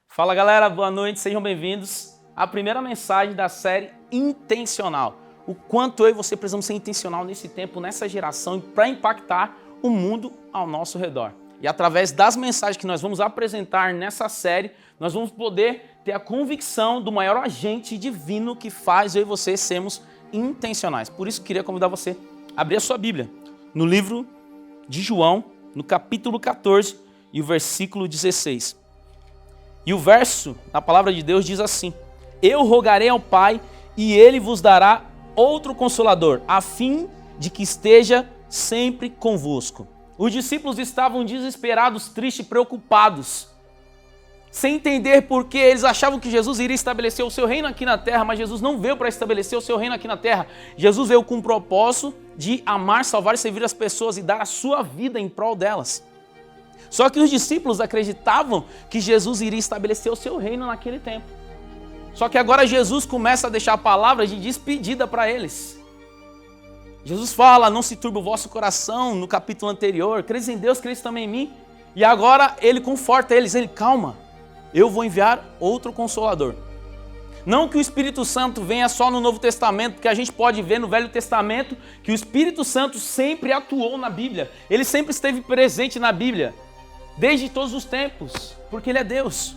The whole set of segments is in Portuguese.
Fala galera, boa noite, sejam bem-vindos à primeira mensagem da série Intencional. O quanto eu e você precisamos ser intencional nesse tempo, nessa geração, para impactar o mundo ao nosso redor. E através das mensagens que nós vamos apresentar nessa série, nós vamos poder ter a convicção do maior agente divino que faz eu e você sermos intencionais. Por isso, eu queria convidar você a abrir a sua Bíblia no livro de João, no capítulo 14 e o versículo 16. E o verso da palavra de Deus diz assim: Eu rogarei ao Pai e Ele vos dará outro Consolador, a fim de que esteja sempre convosco. Os discípulos estavam desesperados, tristes, preocupados, sem entender por que eles achavam que Jesus iria estabelecer o seu reino aqui na terra, mas Jesus não veio para estabelecer o seu reino aqui na terra. Jesus veio com o propósito de amar, salvar e servir as pessoas e dar a sua vida em prol delas. Só que os discípulos acreditavam que Jesus iria estabelecer o seu reino naquele tempo. Só que agora Jesus começa a deixar palavras de despedida para eles. Jesus fala: não se turbe o vosso coração, no capítulo anterior, creis em Deus, creis também em mim. E agora ele conforta eles, calma, eu vou enviar outro Consolador. Não que o Espírito Santo venha só no Novo Testamento, porque a gente pode ver no Velho Testamento que o Espírito Santo sempre atuou na Bíblia. Ele sempre esteve presente na Bíblia. Desde todos os tempos, porque Ele é Deus.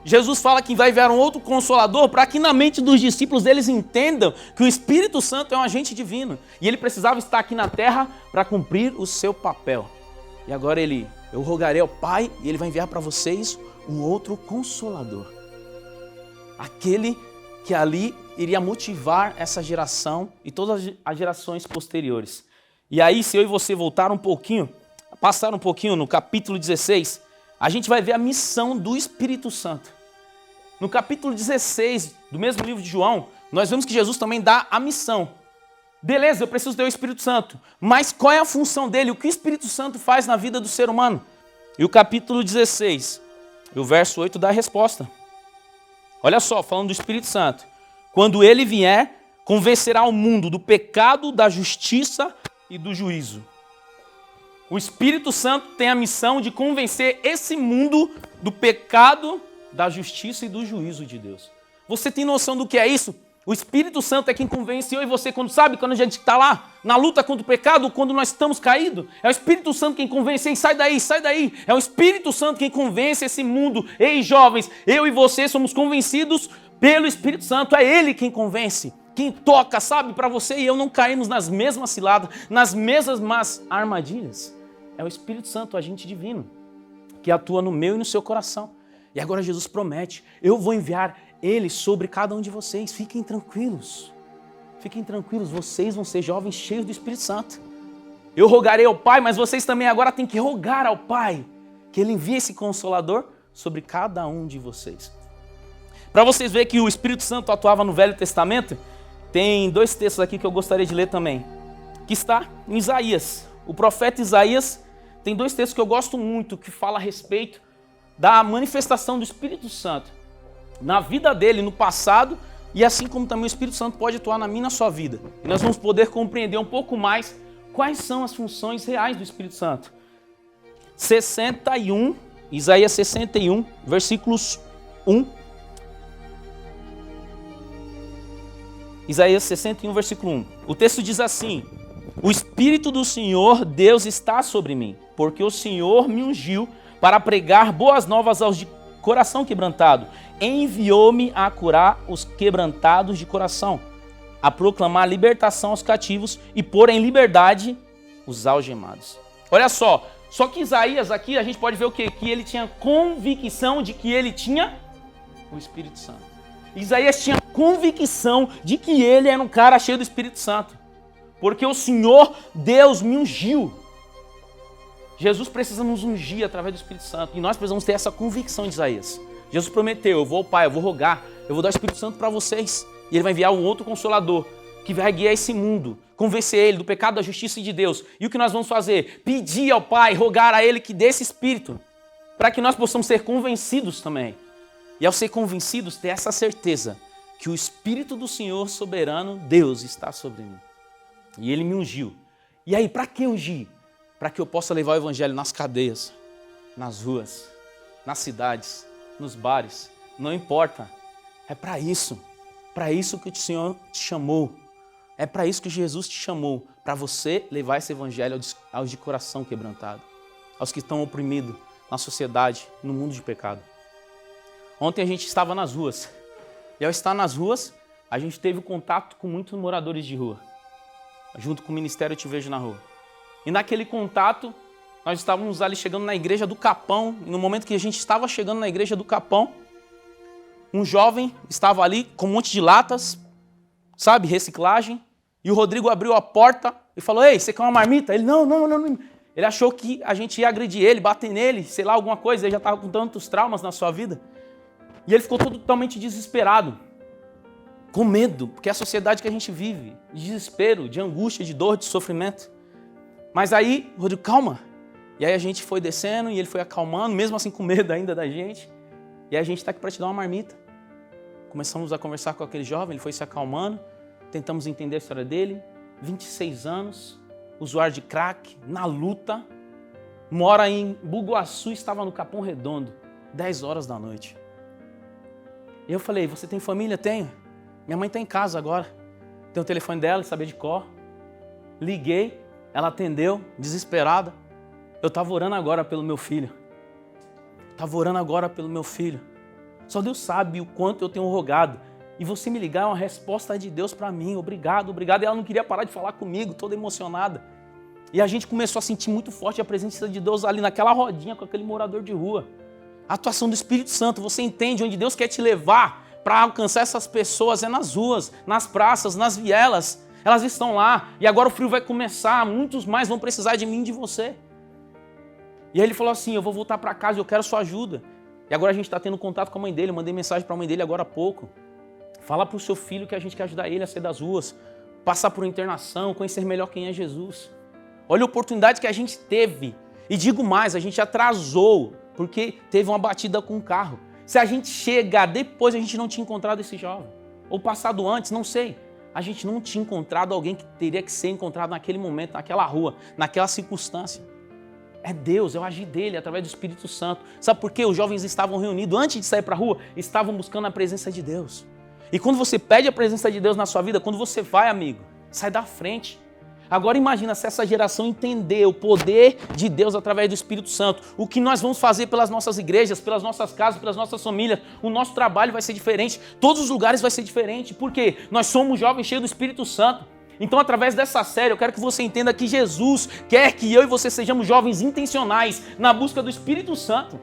Jesus fala que vai enviar um outro Consolador para que na mente dos discípulos eles entendam que o Espírito Santo é um agente divino. E Ele precisava estar aqui na terra para cumprir o seu papel. E agora eu rogarei ao Pai e Ele vai enviar para vocês um outro Consolador. Aquele que ali iria motivar essa geração e todas as gerações posteriores. E aí, se eu e você voltar um pouquinho, passar um pouquinho no capítulo 16, a gente vai ver a missão do Espírito Santo. No capítulo 16 do mesmo livro de João, nós vemos que Jesus também dá a missão. Beleza, eu preciso ter o Espírito Santo, mas qual é a função dele? O que o Espírito Santo faz na vida do ser humano? E o capítulo 16, e o verso 8 dá a resposta. Olha só, falando do Espírito Santo. Quando ele vier, convencerá o mundo do pecado, da justiça e do juízo. O Espírito Santo tem a missão de convencer esse mundo do pecado, da justiça e do juízo de Deus. Você tem noção do que é isso? O Espírito Santo é quem convence eu e você quando a gente está lá, na luta contra o pecado, quando nós estamos caídos. É o Espírito Santo quem convence, ei, sai daí, sai daí. É o Espírito Santo quem convence esse mundo. Ei, jovens, eu e você somos convencidos pelo Espírito Santo. É Ele quem convence. Quem toca, sabe, para você e eu não cairmos nas mesmas ciladas, nas mesmas armadilhas. É o Espírito Santo, o agente divino, que atua no meu e no seu coração. E agora Jesus promete: eu vou enviar Ele sobre cada um de vocês. Fiquem tranquilos, vocês vão ser jovens cheios do Espírito Santo. Eu rogarei ao Pai, mas vocês também agora têm que rogar ao Pai que Ele envie esse Consolador sobre cada um de vocês. Para vocês verem que o Espírito Santo atuava no Velho Testamento, tem dois textos aqui que eu gostaria de ler também, que está em Isaías. O profeta Isaías tem dois textos que eu gosto muito, que falam a respeito da manifestação do Espírito Santo na vida dele, no passado, e assim como também o Espírito Santo pode atuar na minha e na sua vida. E nós vamos poder compreender um pouco mais quais são as funções reais do Espírito Santo. 61, Isaías 61, versículos 1. Isaías 61, versículo 1. O texto diz assim: O Espírito do Senhor Deus está sobre mim, porque o Senhor me ungiu para pregar boas novas aos de coração quebrantado. Enviou-me a curar os quebrantados de coração, a proclamar libertação aos cativos e pôr em liberdade os algemados. Olha só que Isaías aqui a gente pode ver o quê? Que ele tinha convicção de que ele tinha o Espírito Santo. Isaías tinha convicção de que ele era um cara cheio do Espírito Santo. Porque o Senhor Deus me ungiu. Jesus precisa nos ungir através do Espírito Santo. E nós precisamos ter essa convicção de Isaías. Jesus prometeu: eu vou ao Pai, eu vou rogar, eu vou dar o Espírito Santo para vocês. E Ele vai enviar um outro Consolador. que vai guiar esse mundo, convencer ele do pecado, da justiça e de Deus. E o que nós vamos fazer? Pedir ao Pai, rogar a Ele que dê esse Espírito, para que nós possamos ser convencidos também. E ao ser convencidos, ter essa certeza que o Espírito do Senhor soberano, Deus, está sobre mim. E Ele me ungiu. E aí, para que ungir? Para que eu possa levar o Evangelho nas cadeias, nas ruas, nas cidades, nos bares. Não importa. É para isso que o Senhor te chamou. É para isso que Jesus te chamou, para você levar esse evangelho aos de coração quebrantado, aos que estão oprimidos na sociedade, no mundo de pecado. Ontem a gente estava nas ruas, e ao estar nas ruas, a gente teve contato com muitos moradores de rua. Junto com o Ministério Eu Te Vejo na Rua. E naquele contato, nós estávamos ali chegando na igreja do Capão, e no momento que a gente estava chegando na igreja do Capão, um jovem estava ali com um monte de latas, sabe, reciclagem, e o Rodrigo abriu a porta e falou: ei, você quer uma marmita? Ele, não. Ele achou que a gente ia agredir ele, bater nele, sei lá, alguma coisa, ele já estava com tantos traumas na sua vida. E ele ficou totalmente desesperado, com medo, porque é a sociedade que a gente vive, de desespero, de angústia, de dor, de sofrimento. Mas aí, Rodrigo, calma. E aí a gente foi descendo e ele foi acalmando, mesmo assim com medo ainda da gente. E aí a gente está aqui para te dar uma marmita. Começamos a conversar com aquele jovem, ele foi se acalmando, tentamos entender a história dele. 26 anos, usuário de crack, na luta, mora em Bugaçu, estava no Capão Redondo, 10 horas da noite. E eu falei: você tem família? Tenho. Minha mãe está em casa agora. Tem o telefone dela, sabia de cor. Liguei, ela atendeu, desesperada. Eu estava orando agora pelo meu filho. Só Deus sabe o quanto eu tenho rogado. E você me ligar é uma resposta de Deus para mim. Obrigado. E ela não queria parar de falar comigo, toda emocionada. E a gente começou a sentir muito forte a presença de Deus ali naquela rodinha com aquele morador de rua. A atuação do Espírito Santo. Você entende onde Deus quer te levar para alcançar essas pessoas? É nas ruas, nas praças, nas vielas. Elas estão lá. E agora o frio vai começar. Muitos mais vão precisar de mim e de você. E aí ele falou assim: eu vou voltar para casa, eu quero sua ajuda. E agora a gente está tendo contato com a mãe dele, eu mandei mensagem para a mãe dele agora há pouco. Fala para o seu filho que a gente quer ajudar ele a sair das ruas, passar por internação, conhecer melhor quem é Jesus. Olha a oportunidade que a gente teve. E digo mais, a gente atrasou, porque teve uma batida com o carro. Se a gente chegar depois, a gente não tinha encontrado esse jovem. Ou passado antes, não sei. A gente não tinha encontrado alguém que teria que ser encontrado naquele momento, naquela rua, naquela circunstância. É Deus, é o agir dele, através do Espírito Santo. Sabe por quê? Os jovens estavam reunidos, antes de sair para a rua, estavam buscando a presença de Deus. E quando você pede a presença de Deus na sua vida, quando você vai, amigo, sai da frente. Agora imagina se essa geração entender o poder de Deus através do Espírito Santo. O que nós vamos fazer pelas nossas igrejas, pelas nossas casas, pelas nossas famílias. O nosso trabalho vai ser diferente. Todos os lugares vai ser diferente. Por quê? Nós somos jovens cheios do Espírito Santo. Então, através dessa série, eu quero que você entenda que Jesus quer que eu e você sejamos jovens intencionais na busca do Espírito Santo.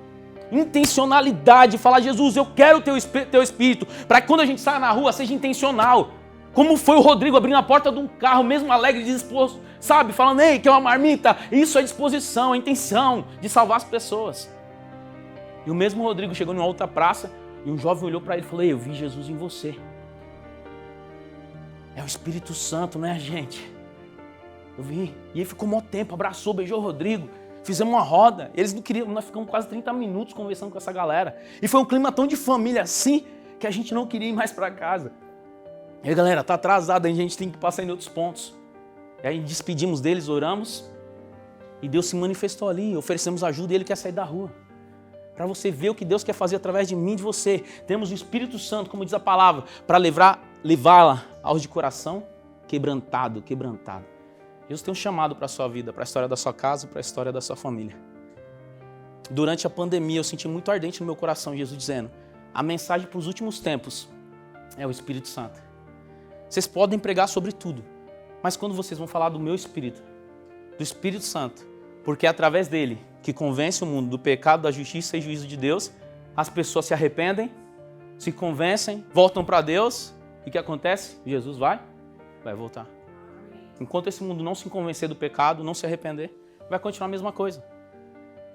Intencionalidade, falar: Jesus, eu quero o teu Espírito, para que quando a gente saia na rua, seja intencional. Como foi o Rodrigo abrindo a porta de um carro, mesmo alegre, disposto, sabe? Falando: ei, quer uma marmita? Isso é disposição, é intenção de salvar as pessoas. E o mesmo Rodrigo chegou numa outra praça e um jovem olhou para ele e falou: ei, eu vi Jesus em você. É o Espírito Santo, né, gente? Eu vi. E ele ficou um tempo, abraçou, beijou o Rodrigo. Fizemos uma roda. Eles não queriam, nós ficamos quase 30 minutos conversando com essa galera. E foi um clima tão de família assim, que a gente não queria ir mais para casa. E aí, galera, tá atrasado, a gente tem que passar em outros pontos. E aí despedimos deles, oramos. E Deus se manifestou ali, oferecemos ajuda e Ele quer sair da rua. Para você ver o que Deus quer fazer através de mim e de você. Temos o Espírito Santo, como diz a palavra, para levá-la aos de coração quebrantado. Deus tem um chamado para a sua vida, para a história da sua casa, para a história da sua família. Durante a pandemia, eu senti muito ardente no meu coração Jesus dizendo: a mensagem para os últimos tempos é o Espírito Santo. Vocês podem pregar sobre tudo, mas quando vocês vão falar do meu Espírito, do Espírito Santo, porque é através dele que convence o mundo do pecado, da justiça e juízo de Deus, as pessoas se arrependem, se convencem, voltam para Deus, e o que acontece? Jesus vai voltar. Enquanto esse mundo não se convencer do pecado, não se arrepender, vai continuar a mesma coisa.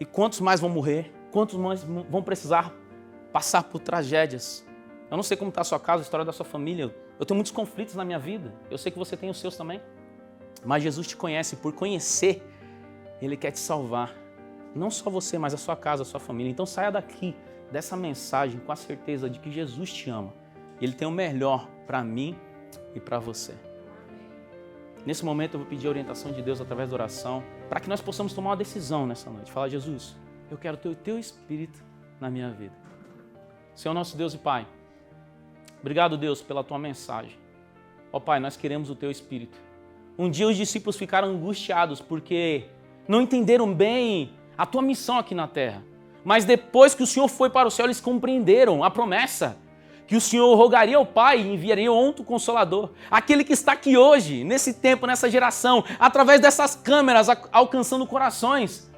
E quantos mais vão morrer? Quantos mais vão precisar passar por tragédias? Eu não sei como está a sua casa, a história da sua família. Eu tenho muitos conflitos na minha vida. Eu sei que você tem os seus também. Mas Jesus te conhece. Por conhecer, Ele quer te salvar. Não só você, mas a sua casa, a sua família. Então saia daqui, dessa mensagem, com a certeza de que Jesus te ama. Ele tem o melhor para mim e para você. Nesse momento eu vou pedir a orientação de Deus através da oração, para que nós possamos tomar uma decisão nessa noite. Falar, Jesus, eu quero ter o Teu Espírito na minha vida. Senhor nosso Deus e Pai, obrigado, Deus, pela Tua mensagem. Ó Pai, nós queremos o Teu Espírito. Um dia os discípulos ficaram angustiados porque não entenderam bem a Tua missão aqui na terra. Mas depois que o Senhor foi para o céu, eles compreenderam a promessa que o Senhor rogaria ao Pai e enviaria outro Consolador. Aquele que está aqui hoje, nesse tempo, nessa geração, através dessas câmeras, alcançando corações.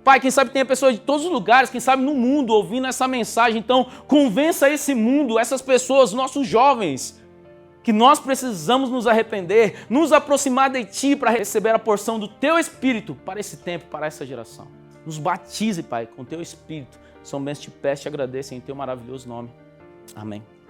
Pai, quem sabe tem pessoas de todos os lugares, quem sabe no mundo, ouvindo essa mensagem. Então, convença esse mundo, essas pessoas, nossos jovens, que nós precisamos nos arrepender, nos aproximar de Ti para receber a porção do Teu Espírito para esse tempo, para essa geração. Nos batize, Pai, com Teu Espírito. São bens te peço e te agradeço em Teu maravilhoso nome. Amém.